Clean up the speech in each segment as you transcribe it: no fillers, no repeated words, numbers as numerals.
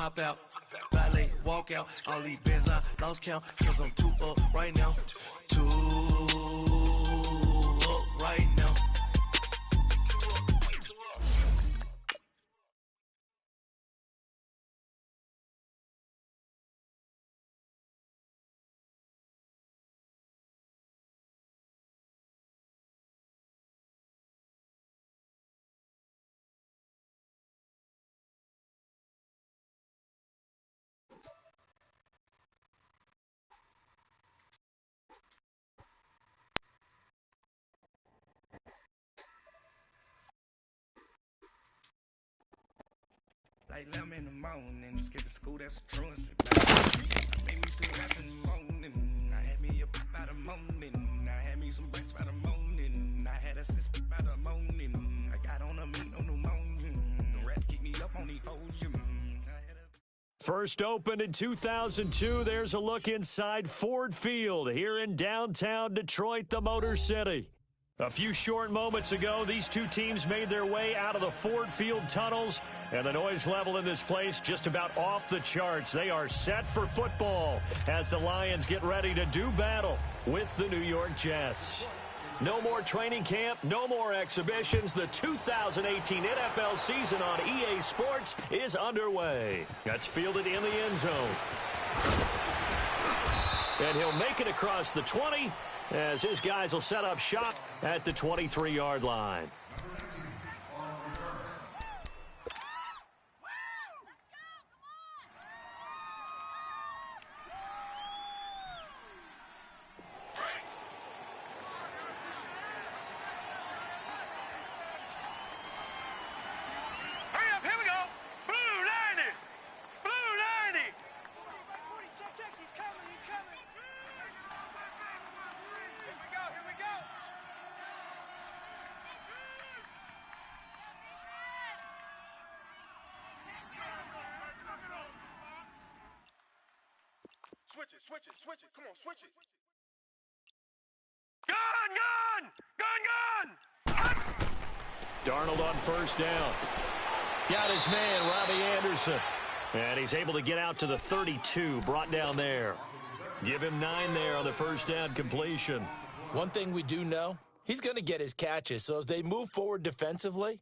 hop out, valet, walk out. All these bands I lost count, cause I'm too up right now. Too up right now. Like 11 in the morning, skipping school, that's a truancy. I made me some rap in the morning. I had me a pop by the morning. I had me some bricks by the morning. I had a sis by the morning. I got on a meat, no pneumonia. The rats keep me up on the ocean. First opened in 2002, there's a look inside Ford Field here in downtown Detroit, the Motor City. A few short moments ago, these two teams made their way out of the Ford Field tunnels, and the noise level in this place just about off the charts. They are set for football as the Lions get ready to do battle with the New York Jets. No more training camp, no more exhibitions. The 2018 NFL season on EA Sports is underway. That's fielded in the end zone. And he'll make it across the 20 as his guys will set up shop at the 23-yard line. Switch it. Come on, switch it. Gun! Darnold on first down. Got his man, Robbie Anderson. And he's able to get out to the 32, brought down there. Give him 9 there on the first down completion. One thing we do know, he's going to get his catches. So as they move forward defensively,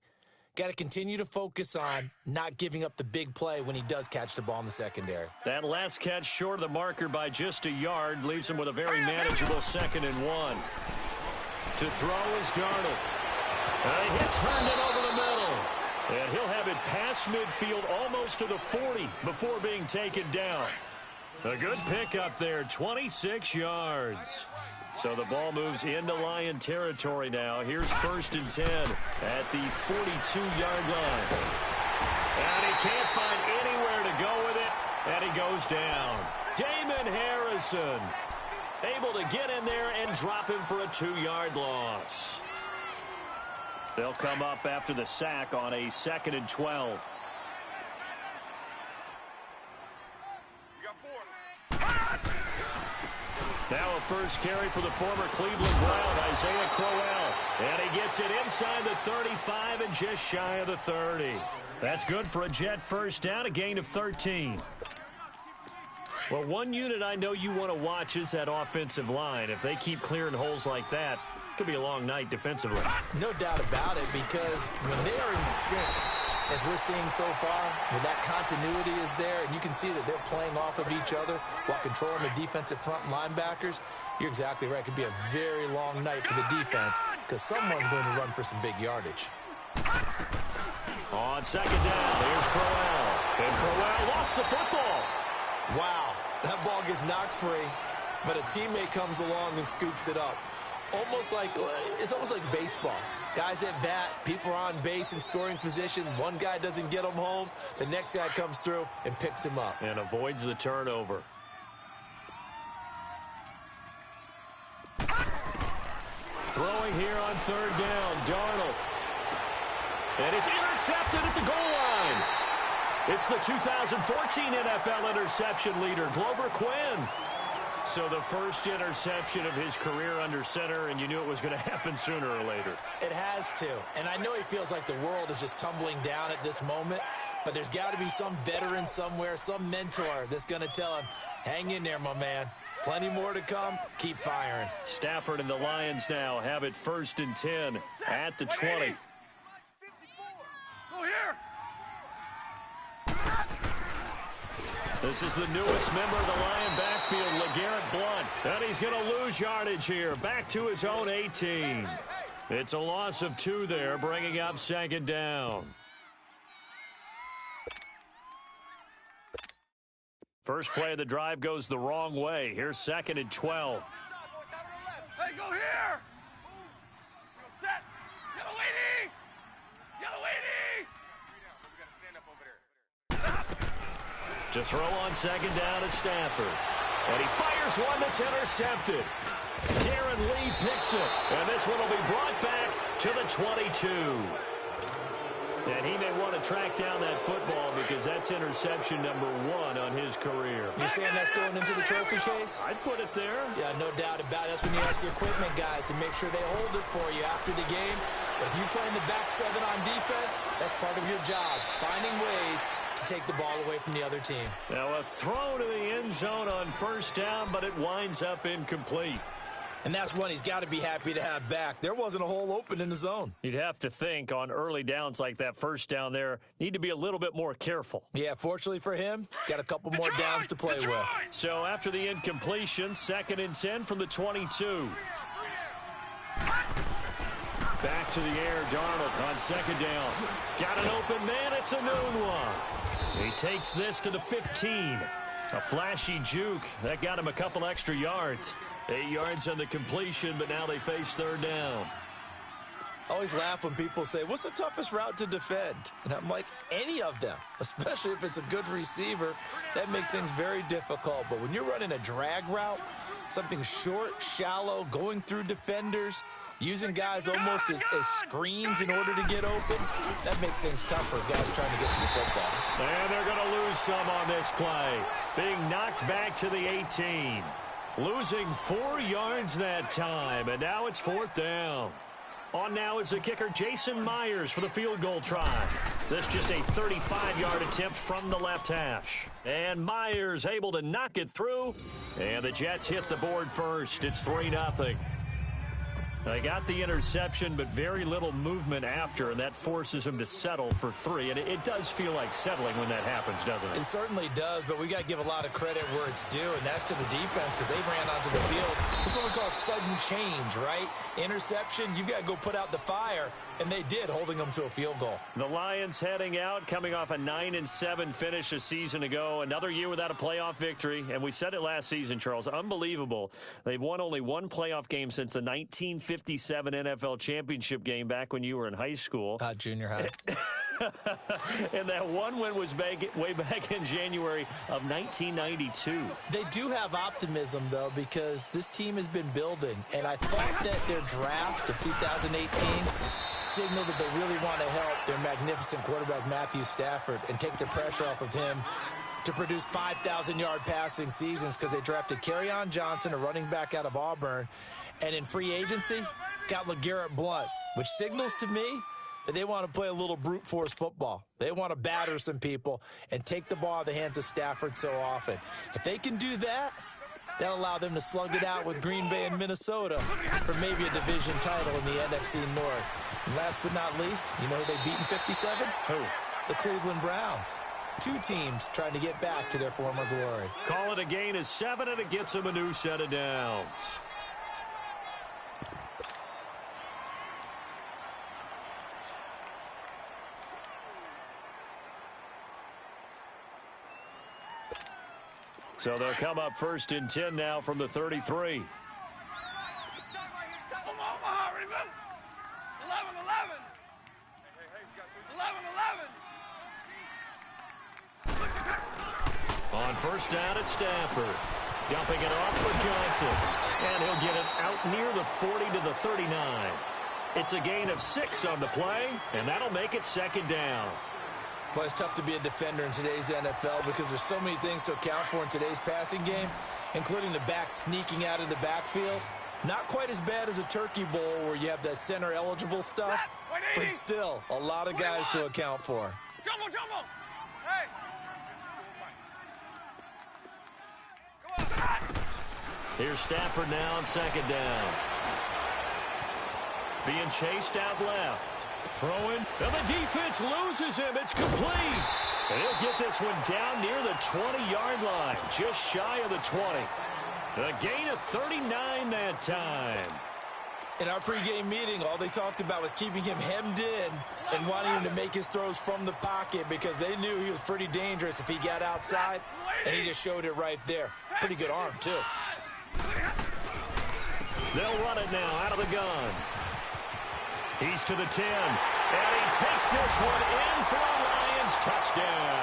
got to continue to focus on not giving up the big play when he does catch the ball in the secondary. That last catch short of the marker by just a yard leaves him with a very manageable 2nd and 1. To throw is Darnold. He turned it over the middle. And he'll have it past midfield almost to the 40 before being taken down. A good pickup there, 26 yards. So the ball moves into Lion territory now. Here's 1st and 10 at the 42-yard line. And he can't find anywhere to go with it, and he goes down. Damon Harrison able to get in there and drop him for a 2-yard loss. They'll come up after the sack on a 2nd and 12. Now a first carry for the former Cleveland Brown, Isaiah Crowell. And he gets it inside the 35 and just shy of the 30. That's good for a Jet first down, a gain of 13. Well, one unit I know you want to watch is that offensive line. If they keep clearing holes like that, it could be a long night defensively. No doubt about it, because when they are in sync, as we're seeing so far, when that continuity is there, and you can see that they're playing off of each other while controlling the defensive front linebackers, you're exactly right. It could be a very long night for the defense because someone's going to run for some big yardage. On 2nd down, here's Crowell. And Crowell lost the football. Wow, that ball gets knocked free, but a teammate comes along and scoops it up. It's almost like baseball. Guys at bat, people are on base in scoring position. One guy doesn't get him home. The next guy comes through and picks him up. And avoids the turnover. Throwing here on 3rd down, Darnold. And it's intercepted at the goal line. It's the 2014 NFL interception leader, Glover Quinn. So the first interception of his career under center, and you knew it was going to happen sooner or later. It has to. And I know he feels like the world is just tumbling down at this moment, But there's got to be some veteran somewhere, some mentor that's going to tell him, hang in there, my man. Plenty more to come. Keep firing. Stafford and the Lions now have it 1st and 10 at the 20. Go here. This is the newest member of the Lion backfield, LeGarrette Blount. And he's going to lose yardage here. Back to his own 18. It's a loss of 2 there, bringing up 2nd down. First play of the drive goes the wrong way. Here's 2nd and 12. Hey, go here. Set. Yellow lady. Yellow lady. We got to stand up over there. To throw on 2nd down is Stafford. And he fires one that's intercepted. Darren Lee picks it. And this one will be brought back to the 22. And he may want to track down that football because that's interception number 1 on his career. You're saying that's going into the trophy case? I'd put it there. Yeah, no doubt about it. That's when you ask the equipment guys to make sure they hold it for you after the game. But if you play in the back 7 on defense, that's part of your job, finding ways to take the ball away from the other team. Now a throw to the end zone on 1st down, but it winds up incomplete. And that's one he's got to be happy to have back. There wasn't a hole open in the zone. You'd have to think on early downs like that 1st down there, need to be a little bit more careful. Yeah, fortunately for him, got a couple more downs to play with. So after the incompletion, 2nd and 10 from the 22. Back to the air, Darnold on 2nd down. Got an open man, it's a noon one. He takes this to the 15. A flashy juke. That got him a couple extra yards. 8 yards on the completion, but now they face 3rd down. I always laugh when people say, what's the toughest route to defend? And I'm like, any of them, especially if it's a good receiver. That makes things very difficult. But when you're running a drag route, something short, shallow, going through defenders, using guys almost as screens in order to get open, that makes things tougher. Guys trying to get to the football. And they're going to lose some on this play. Being knocked back to the 18. Losing 4 yards that time, and now it's 4th down. On now is the kicker, Jason Myers, for the field goal try. This just a 35-yard attempt from the left hash. And Myers able to knock it through, and the Jets hit the board first. It's 3-0. They got the interception, but very little movement after, and that forces him to settle for 3. And it does feel like settling when that happens, doesn't it? It certainly does, but we got to give a lot of credit where it's due, and that's to the defense because they ran onto the field. This is what we call sudden change, right? Interception, you got to go put out the fire, and they did, holding them to a field goal. The Lions heading out, coming off a 9-7 finish a season ago. Another year without a playoff victory, and we said it last season, Charles. Unbelievable. They've won only 1 playoff game since the 1957 NFL championship game back when you were in high school. Junior high. And that one win was way back in January of 1992. They do have optimism, though, because this team has been building. And I thought that their draft of 2018 signaled that they really want to help their magnificent quarterback, Matthew Stafford, and take the pressure off of him to produce 5,000-yard passing seasons because they drafted Kerryon Johnson, a running back out of Auburn. And in free agency, got LeGarrette Blount, which signals to me that they want to play a little brute force football. They want to batter some people and take the ball out of the hands of Stafford so often. If they can do that, that'll allow them to slug it out with Green Bay and Minnesota for maybe a division title in the NFC North. And last but not least, you know who they beat in 57? Who? The Cleveland Browns. 2 teams trying to get back to their former glory. Call it a gain of 7, and it gets them a new set of downs. So they'll come up 1st and 10 now from the 33. Omaha, remember? 11-11. 11-11. On 1st down at Stafford. Dumping it off for Johnson. And he'll get it out near the 40 to the 39. It's a gain of 6 on the play, and that'll make it 2nd down. Well, it's tough to be a defender in today's NFL because there's so many things to account for in today's passing game, including the back sneaking out of the backfield. Not quite as bad as a turkey bowl where you have that center eligible stuff, but still a lot of guys to account for. Jumbo, jumbo. Here's Stafford now on second down. Being chased out left. Throwing, and the defense loses him. It's complete. And he'll get this one down near the 20-yard line, just shy of the 20. A gain of 39 that time. In our pregame meeting, all they talked about was keeping him hemmed in and wanting him to make his throws from the pocket because they knew he was pretty dangerous if he got outside, and he just showed it right there. Pretty good arm, too. They'll run it now out of the gun. He's to the 10, and he takes this one in for a Lions touchdown.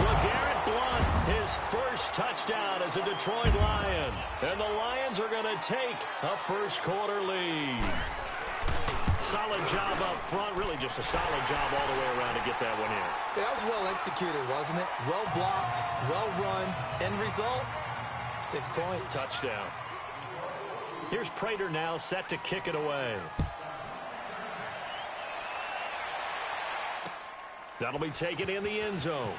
LeGarrette Blount, his first touchdown as a Detroit Lion. And the Lions are going to take a first-quarter lead. Solid job up front, really just a solid job all the way around to get that one in. That was well executed, wasn't it? Well blocked, well run. End result, 6 points. Touchdown. Here's Prater now set to kick it away. That'll be taken in the end zone.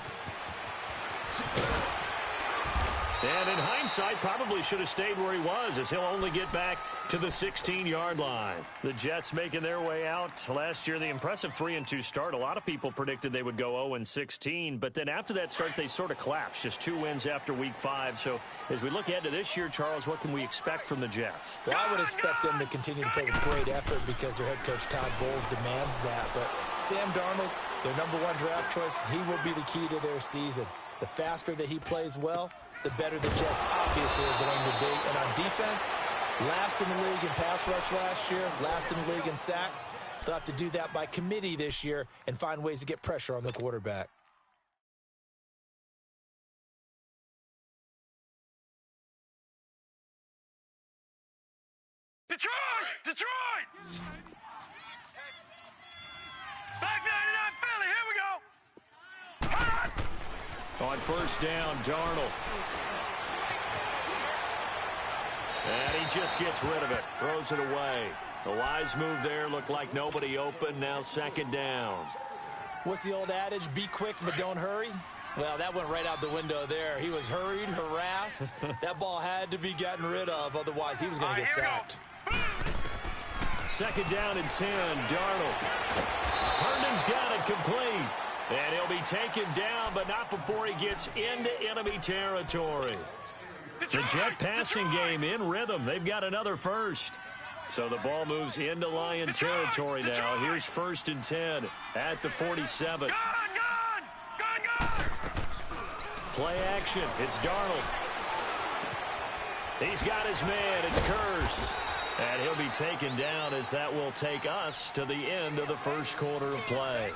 And in hindsight, probably should have stayed where he was, as he'll only get back to the 16-yard line. The Jets making their way out. Last year, the impressive 3-2 start. A lot of people predicted they would go 0-16, but then after that start, they sort of collapsed. Just 2 wins after Week 5. So as we look ahead to this year, Charles, what can we expect from the Jets? Well, I would expect them to continue to play with great effort because their head coach, Todd Bowles, demands that. But Sam Darnold, their #1 draft choice, he will be the key to their season. The faster that he plays well, the better the Jets obviously are going to be. And on defense, last in the league in pass rush last year, last in the league in sacks. They'll have to do that by committee this year and find ways to get pressure on the quarterback. Detroit! Back 99 Philly, here we go! On first down, Darnold. And he just gets rid of it, throws it away. The wise move there, looked like nobody open, now second down. What's the old adage, be quick but don't hurry? Well, that went right out the window there. He was hurried, harassed. That ball had to be gotten rid of, otherwise he was going to get sacked. Second down and 10, Darnold. Herndon's got it complete. And he'll be taken down, but not before he gets into enemy territory. The Jet passing game in rhythm. They've got another first. So the ball moves into Lion territory now. Here's 1st and 10 at the 47. Gun! Play action. It's Darnold. He's got his man. It's Curse. And he'll be taken down as that will take us to the end of the first quarter of play.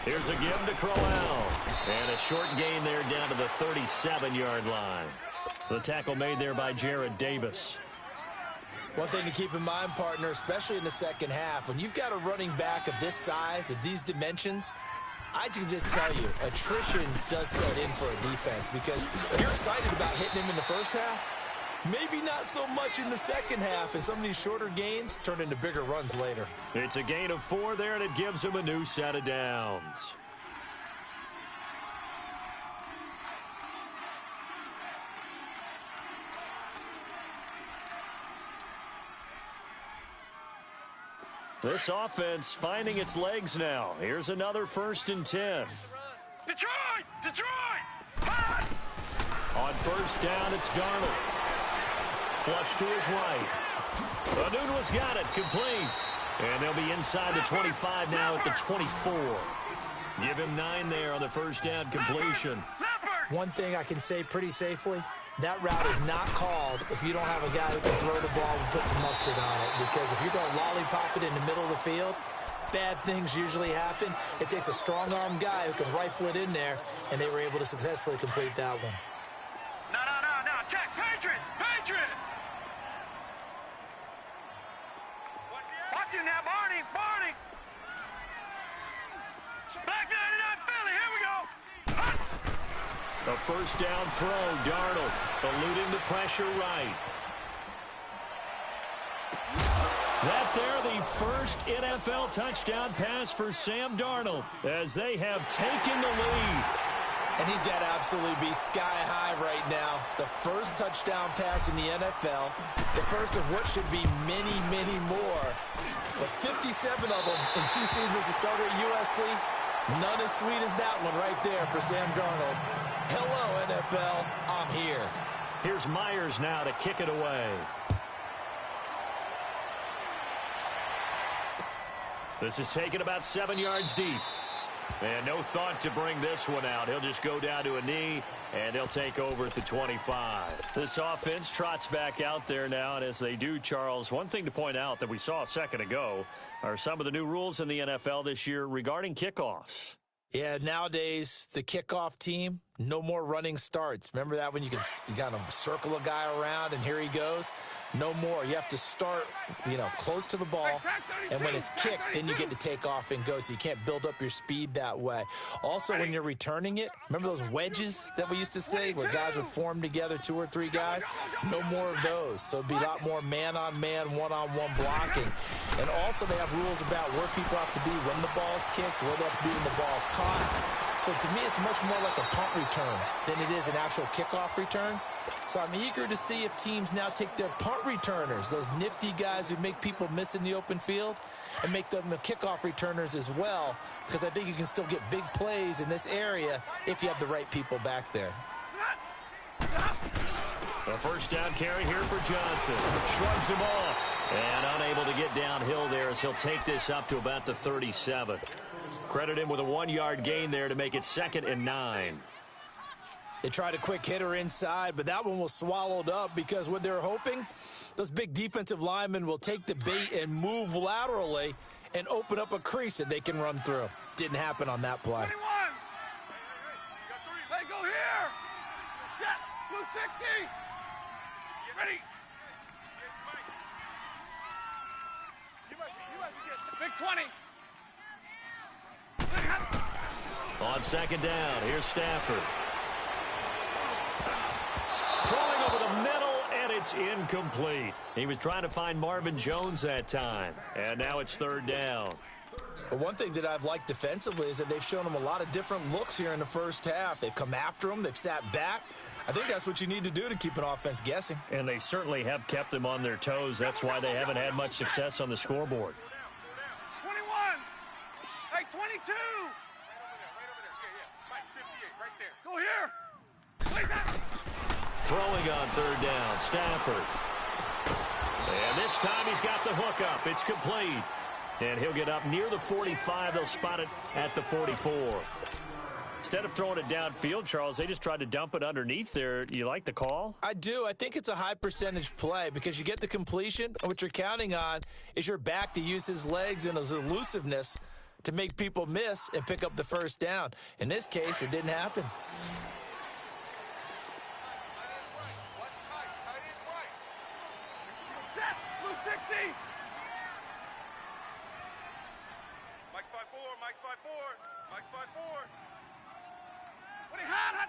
Here's a give to Crowell. And a short gain there down to the 37-yard line. The tackle made there by Jared Davis. One thing to keep in mind, partner, especially in the second half, when you've got a running back of this size, of these dimensions, I can just tell you, attrition does set in for a defense because you're excited about hitting him in the first half. Maybe not so much in the second half, and some of these shorter gains turn into bigger runs later. It's a gain of 4 there, and it gives him a new set of downs. This offense finding its legs now. Here's another 1st and 10. Detroit! On first down, it's Darnold. Flush to his right. Anunua's got it, complete. And they'll be inside the 25 now at the 24. Give him 9 there on the first down completion. One thing I can say pretty safely, that route is not called if you don't have a guy who can throw the ball and put some mustard on it. Because if you're going to lollipop it in the middle of the field, bad things usually happen. It takes a strong-arm guy who can rifle it in there, and they were able to successfully complete that one. No. Check. Patriot! Watch you now, Barney. Barney. Back 99 Philly. Here we go. A first down throw. Darnold eluding the pressure right. That there, the first NFL touchdown pass for Sam Darnold as they have taken the lead. And he's got to absolutely be sky high right now. The first touchdown pass in the NFL, the first of what should be many, many more. But 57 of them in 2 seasons as a starter at USC, none as sweet as that one right there for Sam Darnold. Hello, NFL, I'm here. Here's Myers now to kick it away. This is taken about 7 yards deep. And no thought to bring this one out. He'll just go down to a knee, and they'll take over at the 25. This offense trots back out there now, and as they do, Charles, one thing to point out that we saw a second ago are some of the new rules in the NFL this year regarding kickoffs. Yeah, nowadays, the kickoff team, no more running starts. Remember that when you kind of circle a guy around and here he goes? No more. You have to start, close to the ball, and when it's kicked, then you get to take off and go, so you can't build up your speed that way. Also, when you're returning it, remember those wedges that we used to say where guys would form together, 2 or 3 guys? No more of those. So it'd be a lot more man-on-man, one-on-one blocking. And also, they have rules about where people have to be when the ball's kicked, where they have to be when the ball's caught. So to me, it's much more like a punt return than it is an actual kickoff return. So I'm eager to see if teams now take their punt returners, those nifty guys who make people miss in the open field, and make them the kickoff returners as well, because I think you can still get big plays in this area if you have the right people back there. A first down carry here for Johnson. Shrugs him off. And unable to get downhill there as he'll take this up to about the 37. Credit him with a 1-yard gain there to make it 2nd and 9. They tried a quick hitter inside, but that one was swallowed up because what they're hoping, those big defensive linemen will take the bait and move laterally and open up a crease that they can run through. Didn't happen on that play. 21. Hey, go here. Set. Blue 60. Ready. Big 20. On 2nd down, here's Stafford. Throwing over the middle, and it's incomplete. He was trying to find Marvin Jones that time, and now it's 3rd down. But one thing that I've liked defensively is that they've shown him a lot of different looks here in the first half. They've come after him. They've sat back. I think that's what you need to do to keep an offense guessing. And they certainly have kept them on their toes. That's why they haven't had much success on the scoreboard. 21. Hey, 22. Go here. Throwing on 3rd down, Stafford. And this time he's got the hook up. It's complete. And he'll get up near the 45. They'll spot it at the 44. Instead of throwing it downfield, Charles, they just tried to dump it underneath there. You like the call? I do. I think it's a high percentage play because you get the completion. And what you're counting on is your back to use his legs and his elusiveness to make people miss and pick up the first down. In this case, it didn't happen. Set. Blue 60. Mike's 5-4, Mike's 5-4, Mike's 5-4. What do you hot?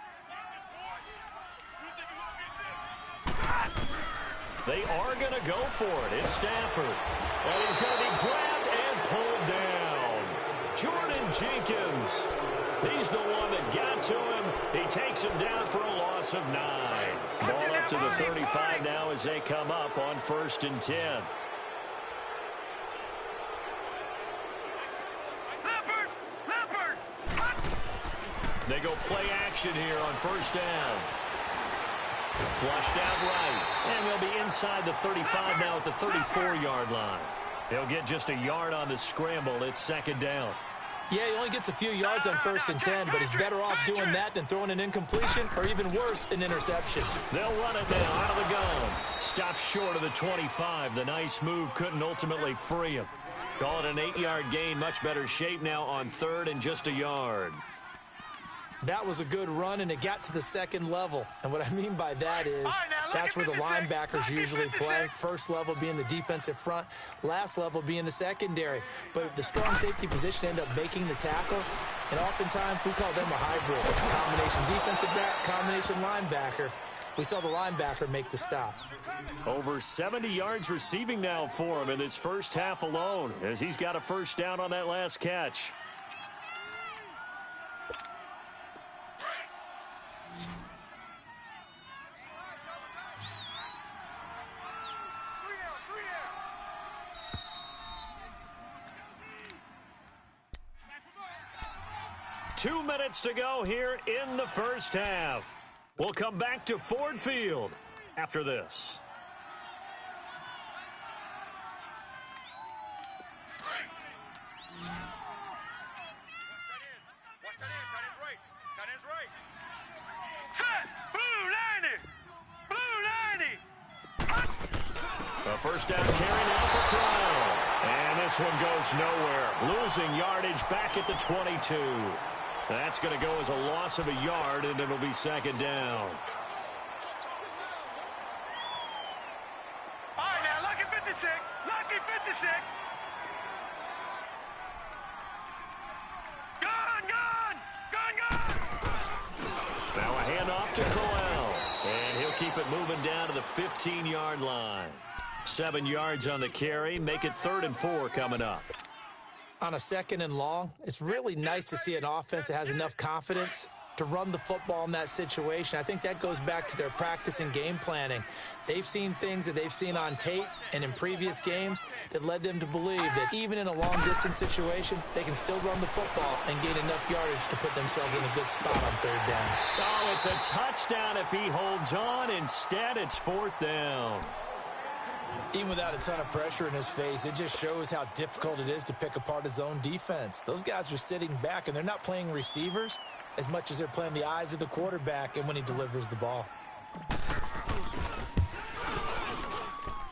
They are going to go for it. It's Stafford. And he's going to be grabbed and pulled down. Jordan Jenkins. He's the one that got to him. He takes him down for a loss of 9. Ball up to the 35 now as they come up on 1st and 10. They go play action here on 1st down. Flushed out right. And they'll be inside the 35 now at the 34-yard line. He'll get just a yard on the scramble. It's 2nd down. Yeah, he only gets a few yards on 1st and 10, but he's better off doing that than throwing an incompletion or even worse, an interception. They'll run it now out of the gun. Stops short of the 25. The nice move couldn't ultimately free him. Call it an 8-yard gain. Much better shape now on 3rd and just a yard. That was a good run, and it got to the 2nd level. And what I mean by that is That's where the linebackers usually play. First level being the defensive front, last level being the secondary. But the strong safety position end up making the tackle, and oftentimes we call them a hybrid. Combination defensive back, combination linebacker. We saw the linebacker make the stop. Over 70 yards receiving now for him in this first half alone, as he's got a first down on that last catch. Two minutes to go here in the first half. We'll come back to Ford Field after this. Set! Blue 90! Blue 90! A first down carry now for Crowell. And this one goes nowhere. Losing yardage back at the 22. That's going to go as a loss of a yard, and it'll be second down. All right, now, lucky 56. Lucky 56. Gun! Now a handoff to Crowell. And he'll keep it moving down to the 15-yard line. 7 yards on the carry. Make it 3rd and 4 coming up. On a 2nd and long, it's really nice to see an offense that has enough confidence to run the football in that situation. I think that goes back to their practice and game planning. They've seen things that they've seen on tape and in previous games that led them to believe that even in a long-distance situation, they can still run the football and gain enough yardage to put themselves in a good spot on 3rd down. Oh, it's a touchdown if he holds on. Instead, it's 4th down. Even without a ton of pressure in his face, it just shows how difficult it is to pick apart his own defense. Those guys are sitting back, and they're not playing receivers as much as they're playing the eyes of the quarterback and when he delivers the ball.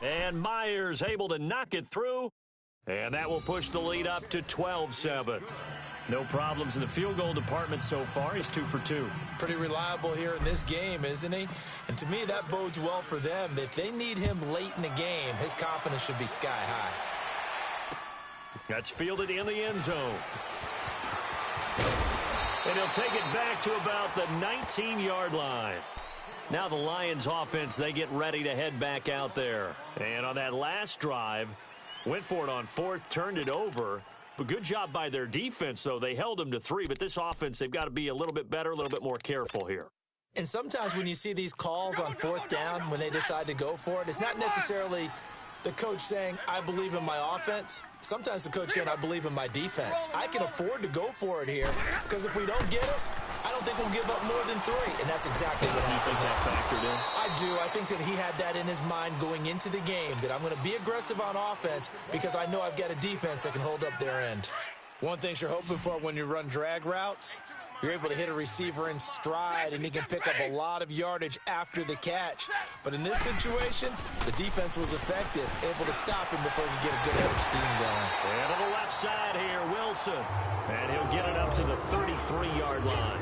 And Myers able to knock it through, and that will push the lead up to 12-7. No problems in the field goal department so far. He's 2 for 2. Pretty reliable here in this game, isn't he? And to me, that bodes well for them. If they need him late in the game, his confidence should be sky high. That's fielded in the end zone. And he'll take it back to about the 19-yard line. Now the Lions offense, they get ready to head back out there. And on that last drive, went for it on 4th, turned it over. But good job by their defense, though. They held them to 3, but this offense, they've got to be a little bit better, a little bit more careful here. And sometimes when you see these calls on 4th down, when they decide to go for it, it's not necessarily the coach saying, I believe in my offense. Sometimes the coach saying, I believe in my defense. I can afford to go for it here, because if we don't get it, I don't think we'll give up more than 3, and that's exactly what happened. You think that factored in? I do. I think that he had that in his mind going into the game, that I'm going to be aggressive on offense because I know I've got a defense that can hold up their end. One thing you're hoping for when you run drag routes, you're able to hit a receiver in stride, and he can pick up a lot of yardage after the catch. But in this situation, the defense was effective, able to stop him before he could get a good head of steam going. And to the left side here, Wilson. And he'll get it up to the 33-yard line.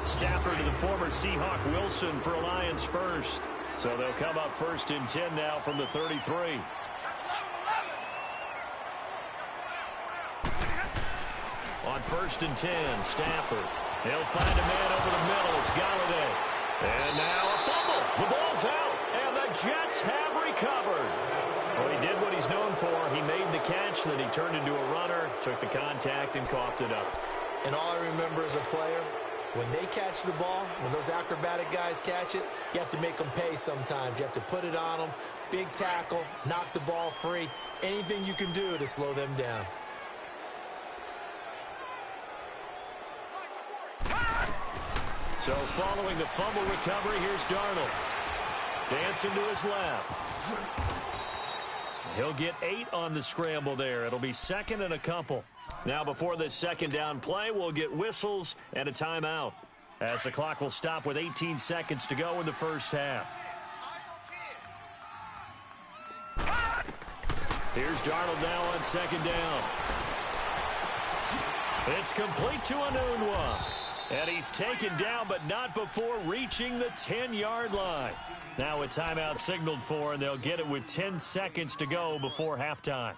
Stafford to the former Seahawk Wilson for a Lions first. So they'll come up 1st and 10 now from the 33. On 1st and 10, Stafford. He'll find a man over the middle. It's Galladay. And now a fumble. The ball's out, and the Jets have recovered. Well, he did what he's known for. He made the catch, then he turned into a runner, took the contact, and coughed it up. And all I remember as a player, when they catch the ball, when those acrobatic guys catch it, you have to make them pay sometimes. You have to put it on them, big tackle, knock the ball free, anything you can do to slow them down. So following the fumble recovery, here's Darnold. Dancing to his left. He'll get 8 on the scramble there. It'll be 2nd and a couple. Now before this 2nd down play, we'll get whistles and a timeout, as the clock will stop with 18 seconds to go in the first half. Here's Darnold now on 2nd down. It's complete to Anunwa. And he's taken down, but not before reaching the 10-yard line. Now a timeout signaled for, and they'll get it with 10 seconds to go before halftime.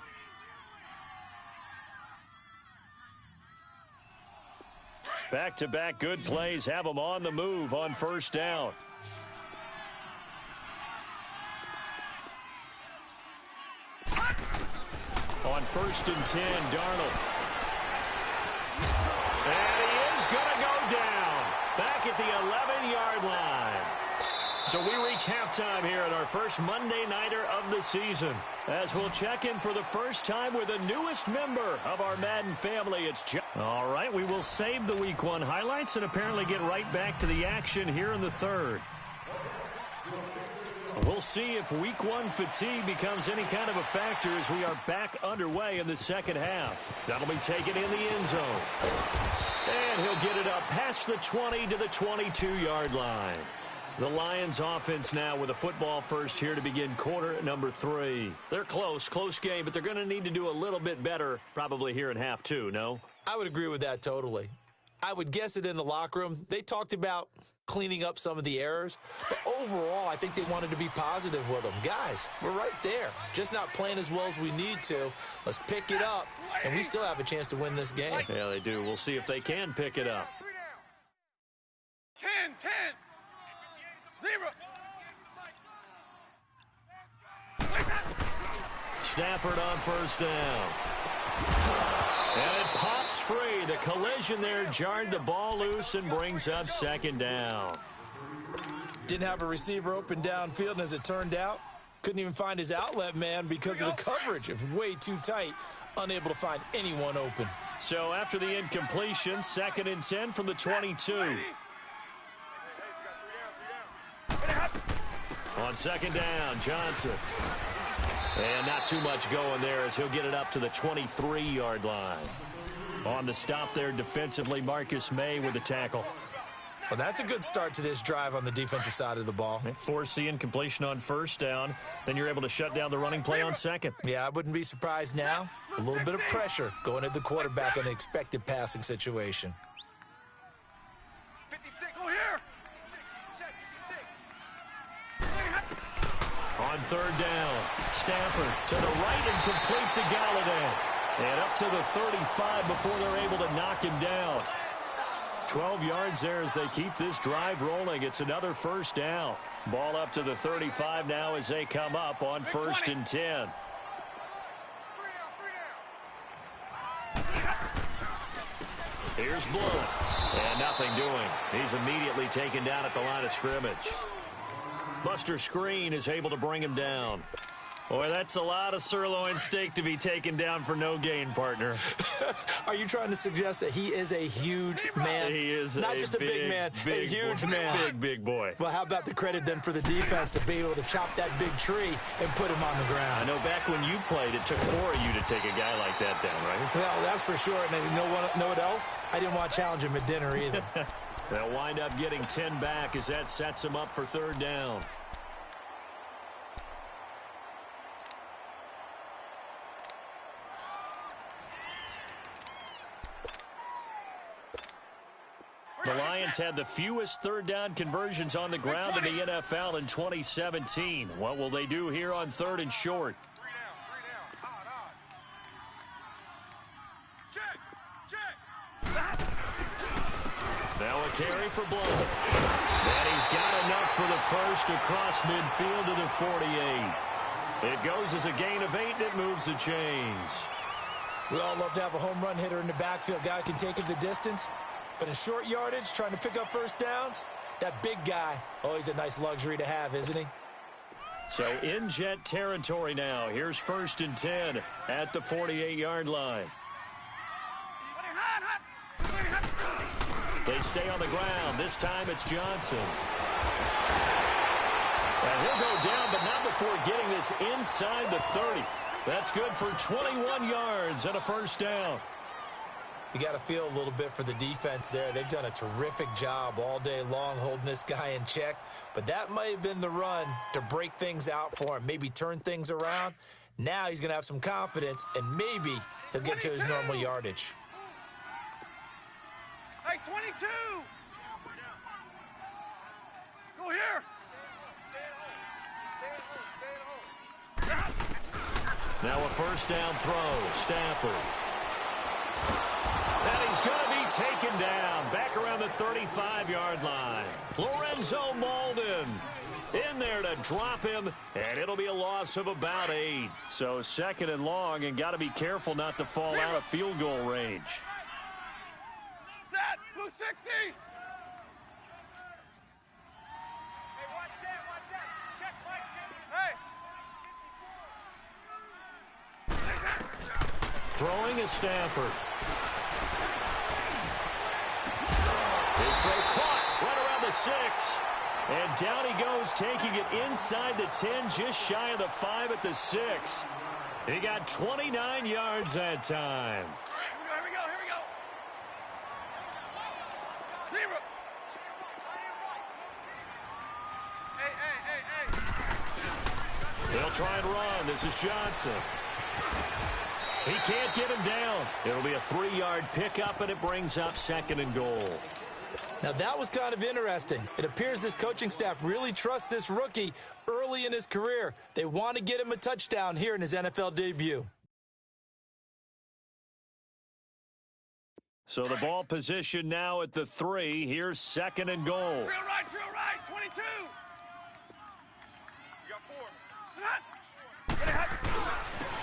Back-to-back good plays have them on the move on first down. On 1st and 10, Darnold. And he is going to go down. Back at the 11-yard line. So we reach halftime here at our first Monday Nighter of the season. As we'll check in for the first time with the newest member of our Madden family, it's John. All right, we will save the Week 1 highlights and apparently get right back to the action here in the third. We'll see if Week 1 fatigue becomes any kind of a factor as we are back underway in the second half. That'll be taken in the end zone. And he'll get it up past the 20 to the 22-yard line. The Lions offense now with a football first here to begin quarter number 3. They're close game, but they're going to need to do a little bit better probably here in half 2, no? I would agree with that totally. I would guess it in the locker room. They talked about cleaning up some of the errors, but overall I think they wanted to be positive with them. Guys, we're right there. Just not playing as well as we need to. Let's pick it up, and we still have a chance to win this game. Yeah, they do. We'll see if they can pick it up. 10, 0. Stafford on first down. And it pops free. The collision there jarred the ball loose and brings up second down. Didn't have a receiver open downfield, and as it turned out, couldn't even find his outlet man because of the coverage. It was way too tight, unable to find anyone open. So after the incompletion, 2nd and 10 from the 22. On 2nd down, Johnson. And not too much going there as he'll get it up to the 23-yard line. On the stop there defensively, Marcus May with the tackle. Well, that's a good start to this drive on the defensive side of the ball. Force the incompletion on first down. Then you're able to shut down the running play on second. Yeah, I wouldn't be surprised now. A little bit of pressure going at the quarterback in an expected passing situation. On 3rd down, Stafford to the right and complete to Galladay. And up to the 35 before they're able to knock him down. 12 yards there as they keep this drive rolling. It's another first down. Ball up to the 35 now as they come up on 1st and 10. Here's Blunt. And nothing doing. He's immediately taken down at the line of scrimmage. Buster Screen is able to bring him down. Boy, that's a lot of sirloin steak to be taken down for no gain, partner. Are you trying to suggest that he is a huge man? He is not just a big man, a huge man. Big boy. Well, how about the credit then for the defense to be able to chop that big tree and put him on the ground? I know back when you played, it took 4 of you to take a guy like that down, right? Well, that's for sure. And you know what else? I didn't want to challenge him at dinner either. They'll wind up getting 10 back as that sets him up for 3rd down. The Lions had the fewest 3rd down conversions on the ground in the NFL in 2017. What will they do here on 3rd and short? Now a carry for Blunt. And he's got enough for the first across midfield to the 48. It goes as a gain of 8, and it moves the chains. We all love to have a home run hitter in the backfield. Guy can take it the distance. But in short yardage, trying to pick up first downs, that big guy, always a nice luxury to have, isn't he? So in jet territory now. Here's 1st and 10 at the 48-yard line. They stay on the ground. This time it's Johnson. And he'll go down, but not before getting this inside the 30. That's good for 21 yards and a first down. You got to feel a little bit for the defense there. They've done a terrific job all day long holding this guy in check. But that might have been the run to break things out for him, maybe turn things around. Now he's going to have some confidence, and maybe he'll get to his normal yardage. Hey, 20 22. Go here. Now a first down throw. Stafford. And he's going to be taken down back around the 35-yard line. Lorenzo Malden in there to drop him, and it'll be a loss of about 8. So second and long, and got to be careful not to fall out of field goal range. Set. Blue 60. Throwing is Stafford. His throw caught right around the 6. And down he goes, taking it inside the 10, just shy of the 5 at the 6. He got 29 yards that time. Here we go. Zero. Hey. They'll try and run. This is Johnson. He can't get him down. It'll be a 3-yard pickup, and it brings up second and goal. Now, that was kind of interesting. It appears this coaching staff really trusts this rookie early in his career. They want to get him a touchdown here in his NFL debut. So the ball position now at the 3. Here's second and goal. Drill right, 22. You got 4.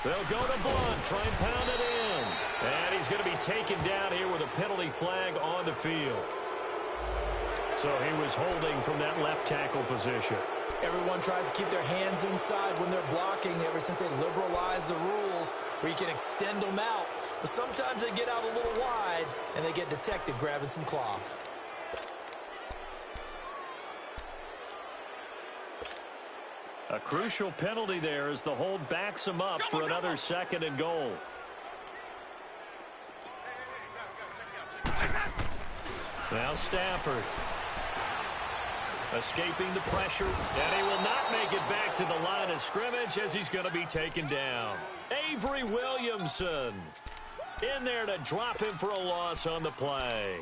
They'll go to Blunt, try and pound it in. And he's going to be taken down here with a penalty flag on the field. So he was holding from that left tackle position. Everyone tries to keep their hands inside when they're blocking ever since they liberalized the rules where you can extend them out. But sometimes they get out a little wide and they get detected grabbing some cloth. A crucial penalty there as the hold backs him up for another second and goal. Now Stafford. Escaping the pressure, and he will not make it back to the line of scrimmage as he's going to be taken down. Avery Williamson in there to drop him for a loss on the play.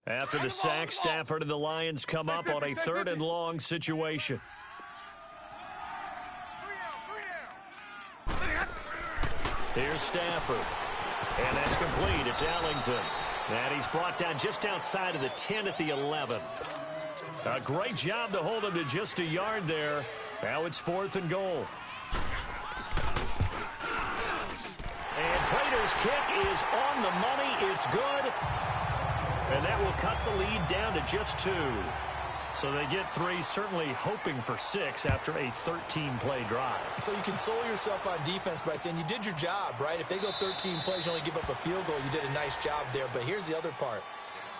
After the sack, Stafford and the Lions come up on a third and long situation. Here's Stafford. And that's complete. It's Ellington. And he's brought down just outside of the 10 at the 11. A great job to hold him to just a yard there. Now it's fourth and goal. And Prater's kick is on the money. It's good. And that will cut the lead down to just 2. So they get 3, certainly hoping for 6 after a 13-play drive. So you console yourself on defense by saying you did your job, right? If they go 13 plays, you only give up a field goal, you did a nice job there. But here's the other part.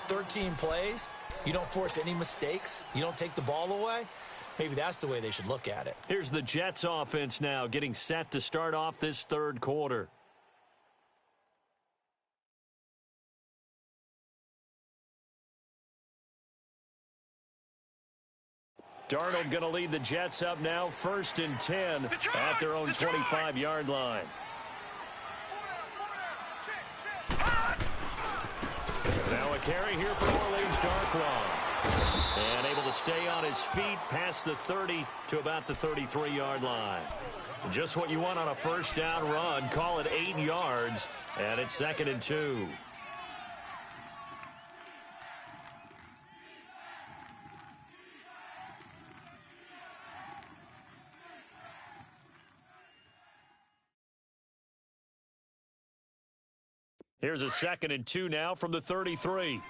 13 plays, you don't force any mistakes, you don't take the ball away. Maybe that's the way they should look at it. Here's the Jets offense now getting set to start off this third quarter. Darnold going to lead the Jets up now, 1st and 10 at their own 25-yard line. Now a carry here for Orleans Darkwa. And able to stay on his feet past the 30 to about the 33-yard line. Just what you want on a first down run. Call it 8 yards, and it's 2nd and 2. Here's a 2nd and 2 now from the 33.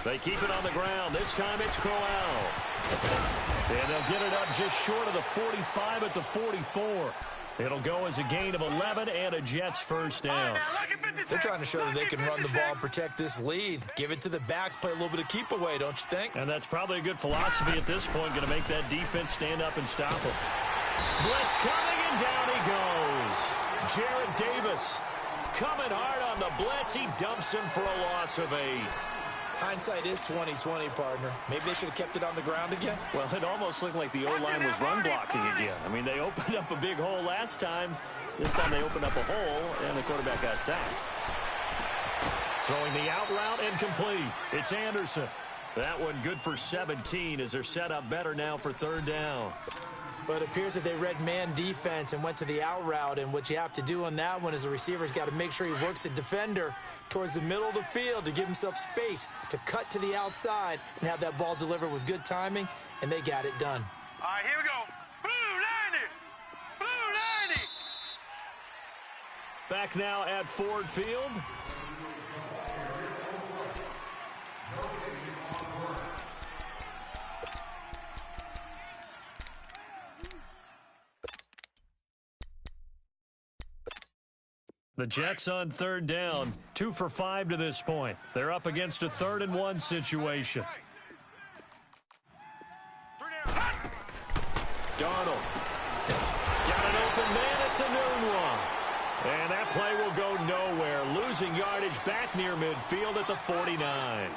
They keep it on the ground. This time it's Crowell. And they'll get it up just short of the 45 at the 44. It'll go as a gain of 11 and a Jets first down. They're trying to show that they can run the ball and protect this lead. Give it to the backs, play a little bit of keep away, don't you think? And that's probably a good philosophy at this point, going to make that defense stand up and stop him. Blitz coming, and down he goes. Jarrett Davis coming hard on the blitz. He dumps him for a loss of 8. Hindsight is 20/20, partner. Maybe they should have kept it on the ground again. Well, it almost looked like the O-line was run blocking again. I mean, they opened up a big hole last time. This time they opened up a hole, and the quarterback got sacked. Throwing the out route and complete. It's Anderson. That one good for 17 as they're set up better now for third down. But it appears that they read man defense and went to the out route, and what you have to do on that one is the receiver's got to make sure he works the defender towards the middle of the field to give himself space to cut to the outside and have that ball delivered with good timing, and they got it done. All right, here we go. Blue 90. Blue 90. Back now at Ford Field. The Jets on third down, 2 for 5 to this point. They're up against a 3rd and 1 situation. Darnold. Got an open man. It's a noon one. And that play will go nowhere. Losing yardage back near midfield at the 49. I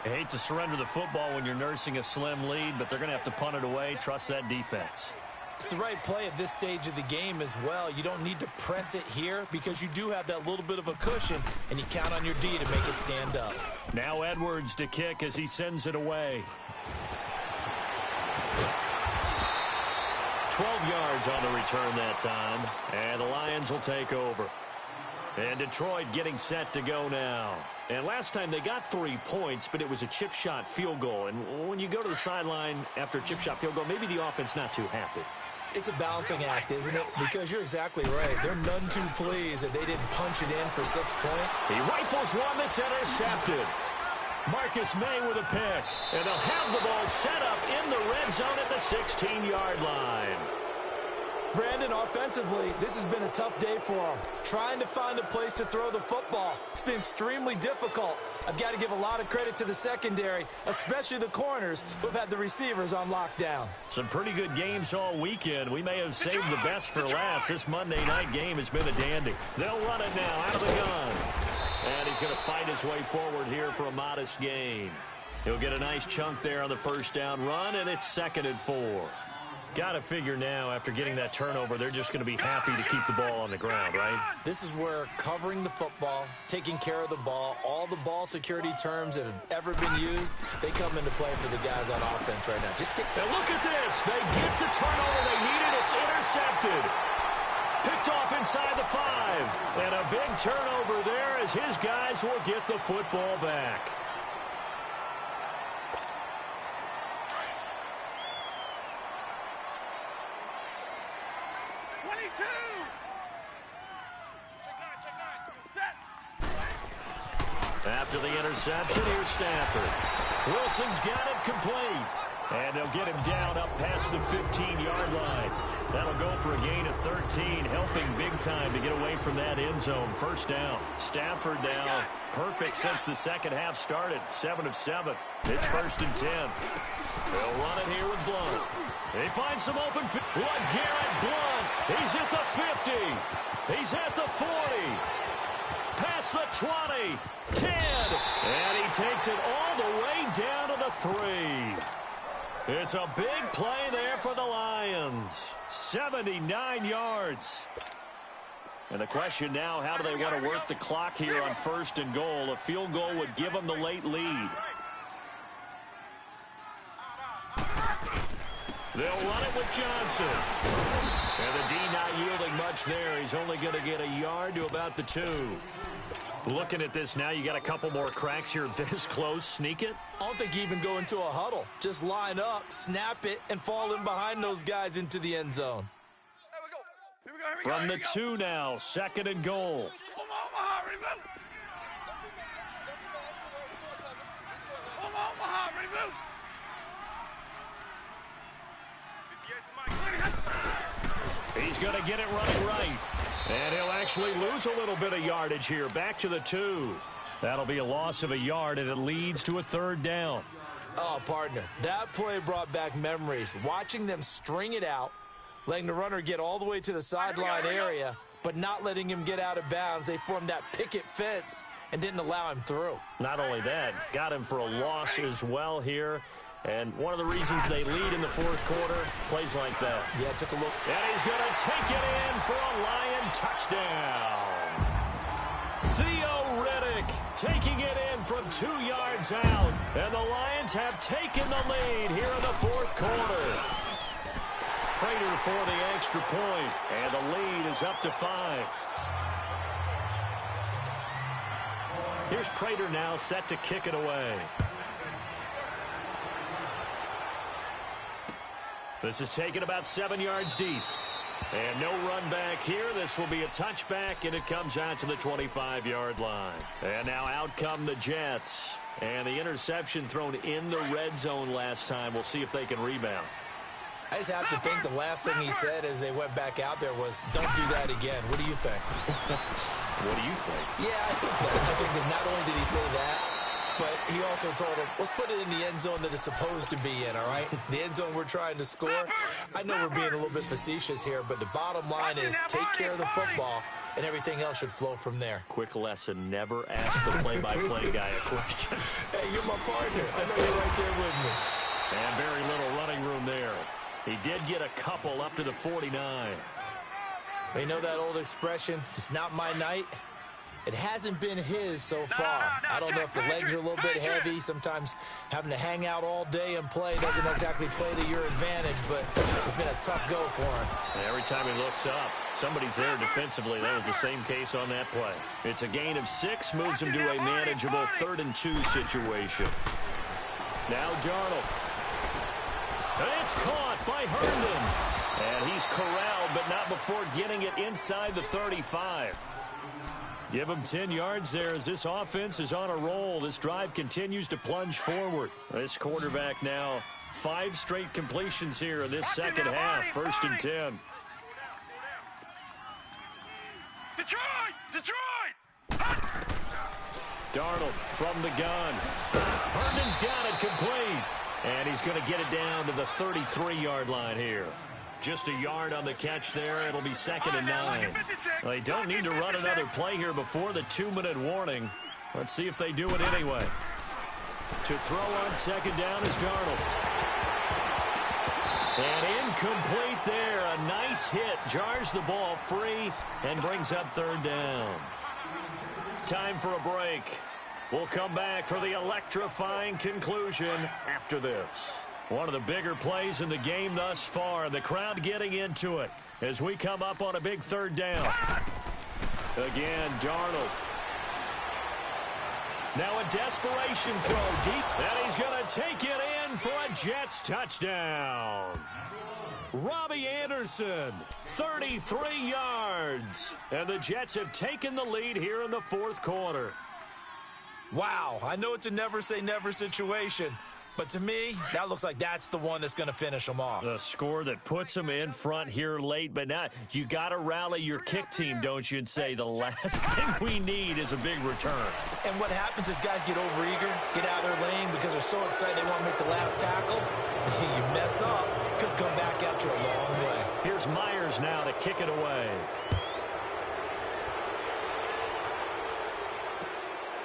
hate to surrender the football when you're nursing a slim lead, but they're going to have to punt it away. Trust that defense. It's the right play at this stage of the game as well. You don't need to press it here because you do have that little bit of a cushion, and you count on your D to make it stand up. Now Edwards to kick as he sends it away. 12 yards on the return that time, and the Lions will take over. And Detroit getting set to go now. And last time they got 3 points, but it was a chip shot field goal. And when you go to the sideline after a chip shot field goal, maybe the offense not too happy. It's a balancing act, isn't it? Because you're exactly right. They're none too pleased that they didn't punch it in for 6 points. He rifles one that's intercepted. Marcus May with a pick. And they'll have the ball set up in the red zone at the 16-yard line. Brandon, offensively, this has been a tough day for them. Trying to find a place to throw the football. It's been extremely difficult. I've got to give a lot of credit to the secondary, especially the corners who have had the receivers on lockdown. Some pretty good games all weekend. We may have saved the best for last. This Monday night game has been a dandy. They'll run it now out of the gun. And he's going to fight his way forward here for a modest gain. He'll get a nice chunk there on the first down run, and it's 2nd and 4. Got to figure now, after getting that turnover, they're just going to be happy to keep the ball on the ground, right? This is where covering the football, taking care of the ball, all the ball security terms that have ever been used, they come into play for the guys on offense right now. Now look at this. They get the turnover they needed. It's intercepted. Picked off inside the 5. And a big turnover there as his guys will get the football back. After the interception, here's Stafford. Wilson's got it complete. And they'll get him down up past the 15-yard line. That'll go for a gain of 13, helping big time to get away from that end zone. First down. Stafford now perfect since the second half started. 7 of 7. It's 1st and 10. They'll run it here with Blunt. They find some open field. Garrett Blunt. He's at the 50. He's at the 40. Past the 20. 10. And he takes it all the way down to the 3. It's a big play there for the Lions. 79 yards. And the question now, how do they want to work the clock here on 1st and goal? A field goal would give them the late lead. They'll run it with Johnson. And the D not yielding much there. He's only going to get a yard to about the 2. Looking at this now, you got a couple more cracks here this close. Sneak it? I don't think you even go into a huddle. Just line up, snap it, and fall in behind those guys into the end zone. From the 2 now, 2nd and goal. He's going to get it running right. And he'll actually lose a little bit of yardage here. Back to the 2. That'll be a loss of a yard, and it leads to a 3rd down. Oh, partner, that play brought back memories. Watching them string it out, letting the runner get all the way to the sideline area, but not letting him get out of bounds. They formed that picket fence and didn't allow him through. Not only that, got him for a loss as well here. And one of the reasons they lead in the 4th quarter, plays like that. Yeah, took a look. And he's going to take it in for a Lion touchdown. Theo Riddick taking it in from 2 yards out. And the Lions have taken the lead here in the 4th quarter. Prater for the extra point, and the lead is up to 5. Here's Prater now set to kick it away. This is taken about 7 yards deep. And no run back here. This will be a touchback, and it comes out to the 25-yard line. And now out come the Jets. And the interception thrown in the red zone last time. We'll see if they can rebound. I just have to think the last thing he said as they went back out there was, don't do that again. What do you think? What do you think? Yeah, I think that. I think that not only did he say that, but he also told him, let's put it in the end zone that it's supposed to be in, all right? The end zone we're trying to score. I know we're being a little bit facetious here, but the bottom line is take care of the football, and everything else should flow from there. Quick lesson, never ask the play-by-play guy a question. Hey, you're my partner. I know you're right there with me. And very little running room there. He did get a couple up to the 49. You know that old expression, it's not my night? It hasn't been his so far. I don't know if the legs are a little bit heavy. Sometimes having to hang out all day and play doesn't exactly play to your advantage, but it's been a tough go for him. And every time he looks up, somebody's there defensively. That was the same case on that play. It's a gain of 6, moves him to a manageable 3rd and 2 situation. Now Darnold. And it's caught by Herndon. And he's corralled, but not before getting it inside the 35. Give him 10 yards there as this offense is on a roll. This drive continues to plunge forward. This quarterback now 5 straight completions here in this second half. 1st and 10. Detroit! Darnold from the gun. Herndon's got it complete. And he's going to get it down to the 33-yard line here. Just a yard on the catch there. It'll be 2nd and 9. They don't need to run another play here before the 2-minute warning. Let's see if they do it anyway. To throw on 2nd down is Darnold. And incomplete there. A nice hit. Jars the ball free and brings up 3rd down. Time for a break. We'll come back for the electrifying conclusion after this. One of the bigger plays in the game thus far. The crowd getting into it as we come up on a big 3rd down. Again, Darnold. Now a desperation throw deep. And he's going to take it in for a Jets touchdown. Robbie Anderson, 33 yards. And the Jets have taken the lead here in the 4th quarter. Wow, I know it's a never-say-never situation, but to me, that looks like that's the one that's going to finish them off. The score that puts them in front here late, but now you got to rally your kick team, don't you, and say the last thing we need is a big return. And what happens is guys get overeager, get out of their lane because they're so excited they want to make the last tackle. You mess up, could come back at you a long way. Here's Myers now to kick it away.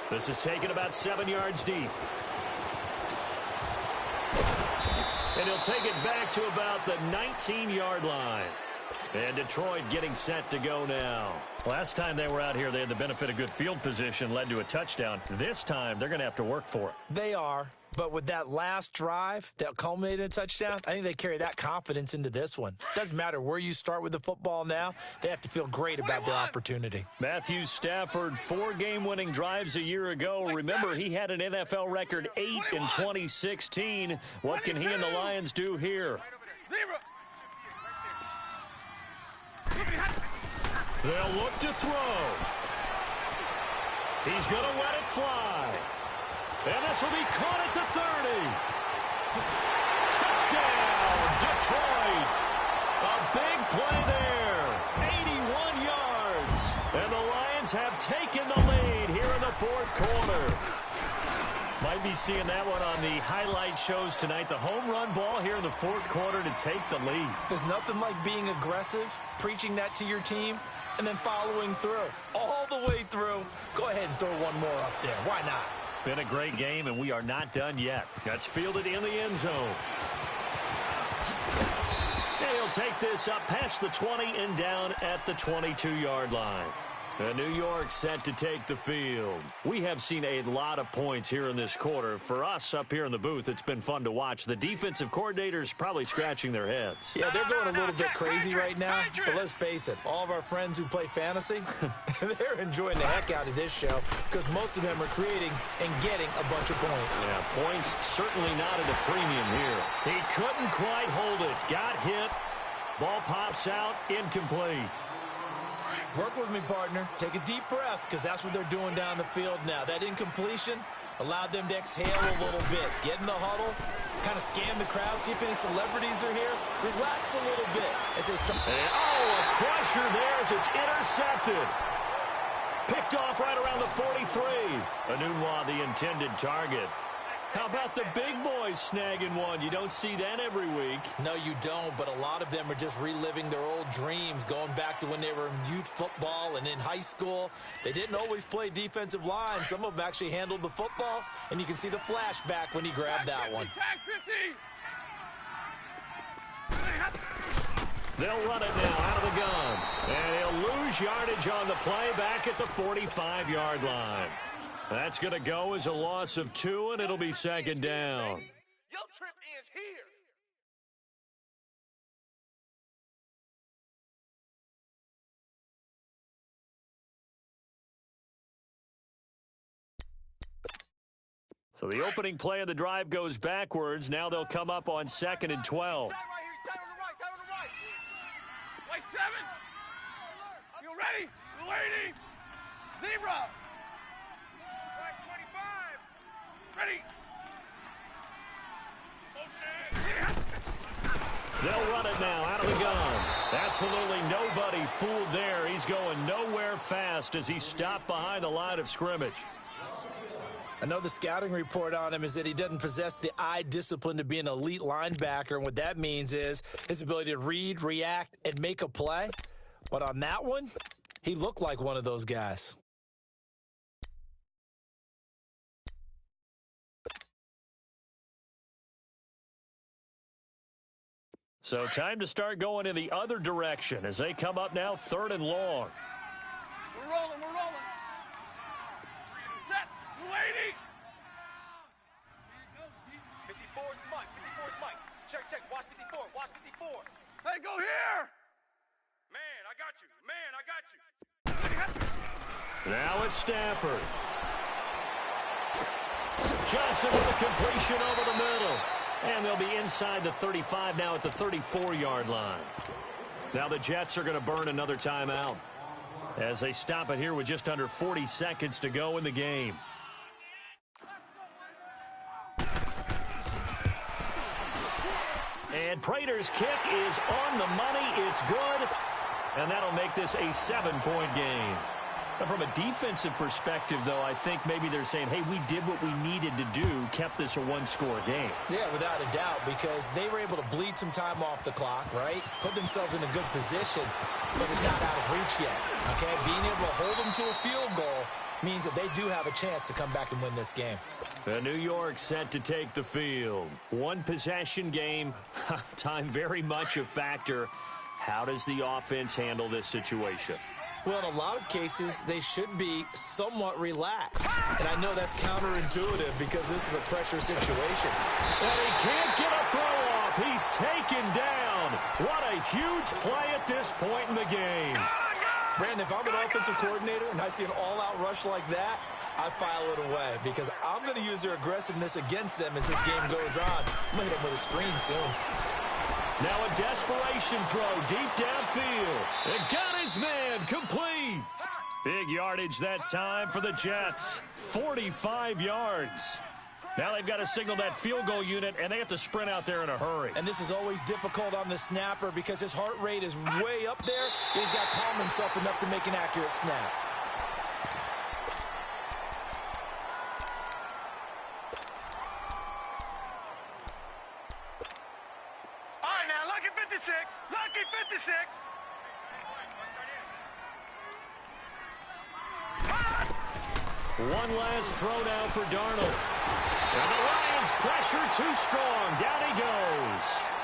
This is taken about 7 yards deep. And he'll take it back to about the 19-yard line. And Detroit getting set to go now. Last time they were out here, they had the benefit of good field position, led to a touchdown. This time, they're going to have to work for it. They are. But with that last drive that culminated in a touchdown, I think they carry that confidence into this one. Doesn't matter where you start with the football now. They have to feel great about their opportunity. Matthew Stafford, 4 game-winning drives a year ago. Remember, he had an NFL record 8 in 2016. What can he and the Lions do here? They'll look to throw. He's going to let it fly. And this will be caught at the 30. Touchdown, Detroit. A big play there. yards. And the Lions have taken the lead here in the fourth quarter. Might be seeing that one on the highlight shows tonight. The home run ball here in the fourth quarter to take the lead. There's nothing like being aggressive, preaching that to your team, and then following through. All the way through. Go ahead and throw one more up there. Why not? Been a great game, and we are not done yet. That's fielded in the end zone. And he'll take this up past the 20 and down at the 22-yard line. New York set to take the field. We have seen a lot of points here in this quarter. For us up here in the booth, it's been fun to watch. The defensive coordinators probably scratching their heads. Yeah, they're going a little bit crazy right now. But let's face it, all of our friends who play fantasy, they're enjoying the heck out of this show because most of them are creating and getting a bunch of points. Yeah, points certainly not at a premium here. He couldn't quite hold it. Got hit. Ball pops out. Incomplete. Work with me, partner. Take a deep breath because that's what they're doing down the field now. That incompletion allowed them to exhale a little bit. Get in the huddle, kind of scan the crowd, see if any celebrities are here. Relax a little bit as they start. A crusher there as it's intercepted. Picked off right around the 43. Anunwa, the intended target. How about the big boys snagging one? You don't see that every week. No, you don't, but a lot of them are just reliving their old dreams, going back to when they were in youth football and in high school. They didn't always play defensive line. Some of them actually handled the football, and you can see the flashback when he grabbed that one. They'll run it now out of the gun. And he'll lose yardage on the play back at the 45-yard line. That's going to go as a loss of 2, and it'll be second down. Your trip is here. So the opening play of the drive goes backwards. Now they'll come up on 2nd and 12. Tight right here. Tight on the right. Tight on the right. White 7. You ready? You waiting? Zebra. White 25. Ready. They'll run it now out of the gun. Absolutely nobody fooled there. He's going nowhere fast as he's stopped behind the line of scrimmage. I know the scouting report on him is that he doesn't possess the eye discipline to be an elite linebacker, and what that means is his ability to read, react, and make a play. But on that one, he looked like one of those guys. So time to start going in the other direction as they come up now 3rd and long. We're rolling. We're rolling. Set. We're waiting. 54's Mike. 54's Mike. Check. Watch 54. Watch 54. Hey, go here. Man, I got you. Man, I got you. Now it's Stafford. Johnson with a completion over the middle. And they'll be inside the 35 now at the 34-yard line. Now the Jets are going to burn another timeout as they stop it here with just under 40 seconds to go in the game. And Prater's kick is on the money. It's good. And that'll make this a 7-point game. From a defensive perspective, though, I think maybe they're saying, hey, we did what we needed to do, kept this a one-score game. Yeah, without a doubt, because they were able to bleed some time off the clock, right? Put themselves in a good position, but it's not out of reach yet, okay? Being able to hold them to a field goal means that they do have a chance to come back and win this game. New York set to take the field. One-possession game, time very much a factor. How does the offense handle this situation? Well, in a lot of cases, they should be somewhat relaxed. And I know that's counterintuitive because this is a pressure situation. And he can't get a throw off. He's taken down. What a huge play at this point in the game. Brandon, if I'm an offensive coordinator and I see an all-out rush like that, I file it away because I'm going to use their aggressiveness against them as this game goes on. I'm going to hit them with a screen soon. Now a desperation throw deep downfield. It got his man complete. Big yardage that time for the Jets. 45 yards. Now they've got to signal that field goal unit, and they have to sprint out there in a hurry. And this is always difficult on the snapper because his heart rate is way up there, and he's got to calm himself enough to make an accurate snap. All right, now, lucky 56. Lucky 56. One last throw now for Darnold. And the Lions pressure too strong. Down he goes.